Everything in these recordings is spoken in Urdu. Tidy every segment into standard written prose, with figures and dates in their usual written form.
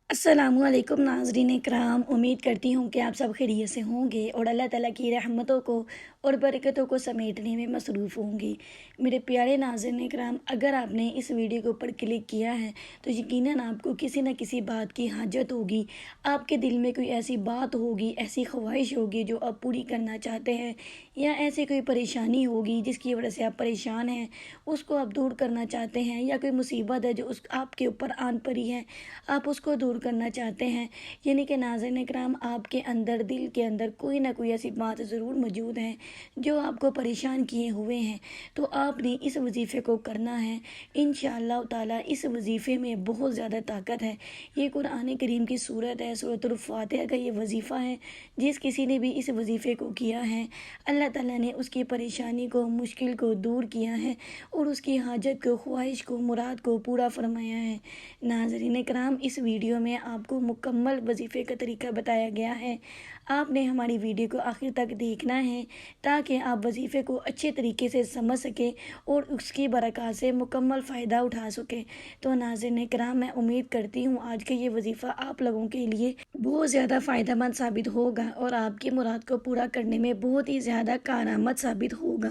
السلام علیکم ناظرین کرام، امید کرتی ہوں کہ آپ سب خیریت سے ہوں گے اور اللہ تعالیٰ کی رحمتوں کو اور برکتوں کو سمیٹنے میں مصروف ہوں گے۔ میرے پیارے ناظرین کرام، اگر آپ نے اس ویڈیو کے اوپر کلک کیا ہے تو یقیناً آپ کو کسی نہ کسی بات کی حاجت ہوگی، آپ کے دل میں کوئی ایسی بات ہوگی، ایسی خواہش ہوگی جو آپ پوری کرنا چاہتے ہیں، یا ایسی کوئی پریشانی ہوگی جس کی وجہ سے آپ پریشان ہیں، اس کو آپ دور کرنا چاہتے ہیں، یا کوئی مصیبت ہے جو آپ کے اوپر آن پڑی ہے، آپ اس کو دور کرنا چاہتے ہیں۔ یعنی کہ ناظرین کرام، آپ کے اندر دل کے اندر کوئی نہ کوئی ایسی بات ضرور موجود ہے جو آپ کو پریشان کیے ہوئے ہیں، تو آپ نے اس وظیفے کو کرنا ہے۔ انشاءاللہ تعالی اس وظیفے میں بہت زیادہ طاقت ہے۔ یہ قرآن کریم کی سورت ہے، سورۃ الفاتحہ کا یہ وظیفہ ہے۔ جس کسی نے بھی اس وظیفے کو کیا ہے، اللہ تعالیٰ نے اس کی پریشانی کو، مشکل کو دور کیا ہے اور اس کی حاجت کو، خواہش کو، مراد کو پورا فرمایا ہے۔ ناظرین کرام، اس ویڈیو میں آپ کو مکمل وظیفے کا طریقہ بتایا گیا ہے۔ آپ نے ہماری ویڈیو کو آخر تک دیکھنا ہے تاکہ آپ وظیفے کو اچھے طریقے سے سمجھ سکیں اور اس کی برکات سے مکمل فائدہ اٹھا سکیں۔ تو ناظرین کرام، میں امید کرتی ہوں آج کا یہ وظیفہ آپ لوگوں کے لیے بہت زیادہ فائدہ مند ثابت ہوگا اور آپ کی مراد کو پورا کرنے میں بہت ہی زیادہ کارآمد ثابت ہوگا۔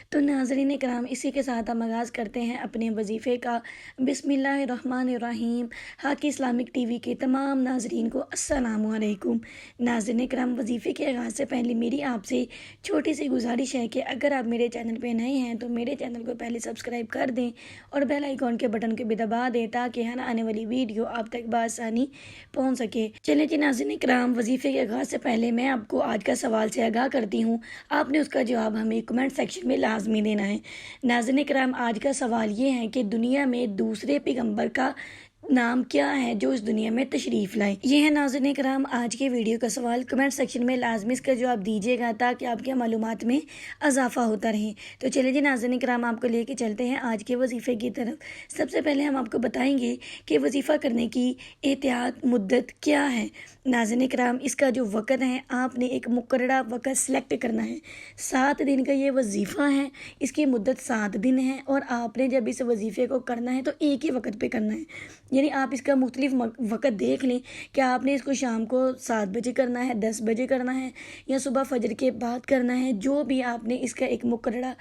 تو ناظرین کرام، اسی کے ساتھ ہم آغاز کرتے ہیں اپنے وظیفے کا۔ بسم اللہ الرحمن الرحیم۔ حق اسلامک ٹی وی کے تمام ناظرین کو السلام علیکم۔ ناظرین کرام، وظیفے کے آغاز سے پہلے میری آپ سے چھوٹی سی گزارش ہے کہ اگر آپ میرے چینل پہ نئے ہیں تو میرے چینل کو پہلے سبسکرائب کر دیں اور بیل آئیکن کے بٹن کو بھی دبا دیں تاکہ ہر آنے والی ویڈیو آپ تک بآسانی پہنچ سکے۔ چلیں جی ناظرین کرام، وظیفے کے آغاز سے پہلے میں آپ کو آج کا سوال سے آگاہ کرتی ہوں۔ آپ نے اس کا جواب ہمیں کمنٹ سیکشن میں لازمی دینا ہے۔ ناظرین کرام، آج کا سوال یہ ہے کہ دنیا میں دوسرے پیغمبر کا نام کیا ہے جو اس دنیا میں تشریف لائے؟ یہ ہے ناظرین کرام آج کے ویڈیو کا سوال۔ کمنٹ سیکشن میں لازمی اس کا جواب دیجیے گا تاکہ آپ کے معلومات میں اضافہ ہوتا رہے۔ تو چلیں جی ناظرین کرام، آپ کو لے کے چلتے ہیں آج کے وظیفے کی طرف۔ سب سے پہلے ہم آپ کو بتائیں گے کہ وظیفہ کرنے کی احتیاط مدت کیا ہے۔ ناظرین کرام، اس کا جو وقت ہے، آپ نے ایک مقررہ وقت سلیکٹ کرنا ہے۔ 7 دن کا یہ وظیفہ ہے، اس کی مدت 7 دن ہے اور آپ نے جب اس وظیفے کو کرنا ہے تو ایک ہی وقت پہ کرنا ہے۔ یعنی آپ اس کا مختلف وقت دیکھ لیں کہ آپ نے اس کو شام کو 7 بجے کرنا ہے، 10 بجے کرنا ہے یا صبح فجر کے بعد کرنا ہے۔ جو بھی آپ نے اس کا ایک مقررہ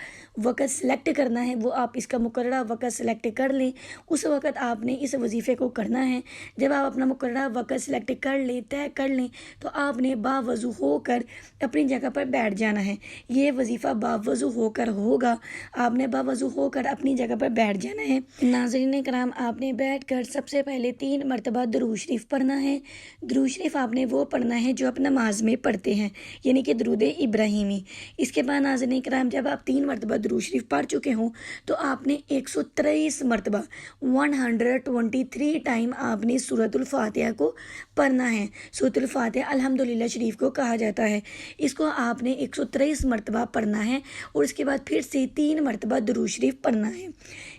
وقت سلیکٹ کرنا ہے، وہ آپ اس کا مقررہ وقت سلیکٹ کر لیں۔ اس وقت آپ نے اس وظیفے کو کرنا ہے۔ جب آپ اپنا مقررہ وقت سلیکٹ کر لیں، طے کر لیں، تو آپ نے باوضو ہو کر اپنی جگہ پر بیٹھ جانا ہے۔ یہ وظیفہ باوضو ہو کر ہوگا۔ آپ نے باوضو ہو کر اپنی جگہ پر بیٹھ جانا ہے۔ ناظرین کرام، آپ نے بیٹھ کر سب سے پہلے 3 مرتبہ درود شریف پڑھنا ہے۔ درود شریف آپ نے وہ پڑھنا ہے جو آپ نماز میں پڑھتے ہیں، یعنی کہ درود ابراہیمی۔ اس کے بعد ناظرین کرام، جب آپ 3 مرتبہ درود شریف پڑھ چکے ہوں تو آپ نے 123 مرتبہ 123 ٹائم آپ نے سورۃ الفاتحہ کو پڑھنا ہے۔ سورۃ الفاتحہ الحمدللہ شریف کو کہا جاتا ہے۔ اس کو آپ نے 123 مرتبہ پڑھنا ہے اور اس کے بعد پھر سے 3 مرتبہ درود شریف پڑھنا ہے۔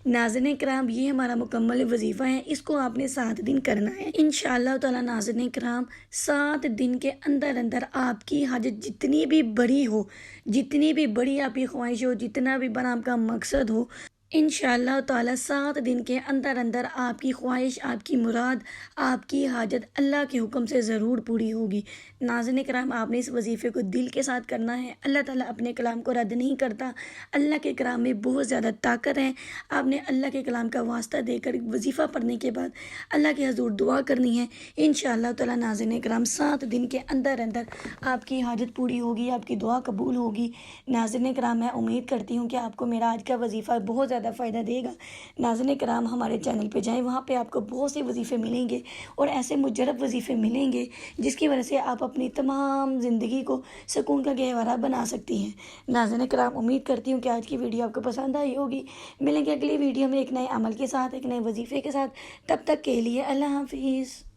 ناظرین کرام، یہ ہمارا مکمل وظیفہ ہے۔ اس کو آپ نے 7 دن کرنا ہے انشاءاللہ تعالی۔ ناظرین کرام، 7 دن کے اندر اندر آپ کی حاجت جتنی بھی بڑی ہو، جتنی بھی بڑی آپ کی خواہش ہو، جتنا بھی بڑا آپ کا مقصد ہو، انشاءاللہ تعالی 7 دن کے اندر اندر آپ کی خواہش، آپ کی مراد، آپ کی حاجت اللہ کے حکم سے ضرور پوری ہوگی۔ ناظرین کرام، آپ نے اس وظیفے کو دل کے ساتھ کرنا ہے۔ اللہ تعالیٰ اپنے کلام کو رد نہیں کرتا۔ اللہ کے کلام میں بہت زیادہ طاقت ہے۔ آپ نے اللہ کے کلام کا واسطہ دے کر وظیفہ پڑھنے کے بعد اللہ کے حضور دعا کرنی ہے۔ انشاءاللہ تعالیٰ ناظرین کرام، 7 دن کے اندر اندر آپ کی حاجت پوری ہوگی، آپ کی دعا قبول ہوگی۔ ناظرین کرام، میں امید کرتی ہوں کہ آپ کو میرا آج کا وظیفہ بہت زیادہ فائدہ دے گا۔ ناظرین کرام، ہمارے چینل پہ جائیں، وہاں پہ آپ کو بہت سے وظیفے ملیں گے اور ایسے مجرب وظیفے ملیں گے جس کی وجہ سے آپ اپنی تمام زندگی کو سکون کا گہوارہ بنا سکتی ہیں۔ ناظرین کرام، امید کرتی ہوں کہ آج کی ویڈیو آپ کو پسند آئی ہوگی۔ ملیں گے اگلی ویڈیو میں ایک نئے عمل کے ساتھ، ایک نئے وظیفے کے ساتھ۔ تب تک کے لیے اللہ حافظ۔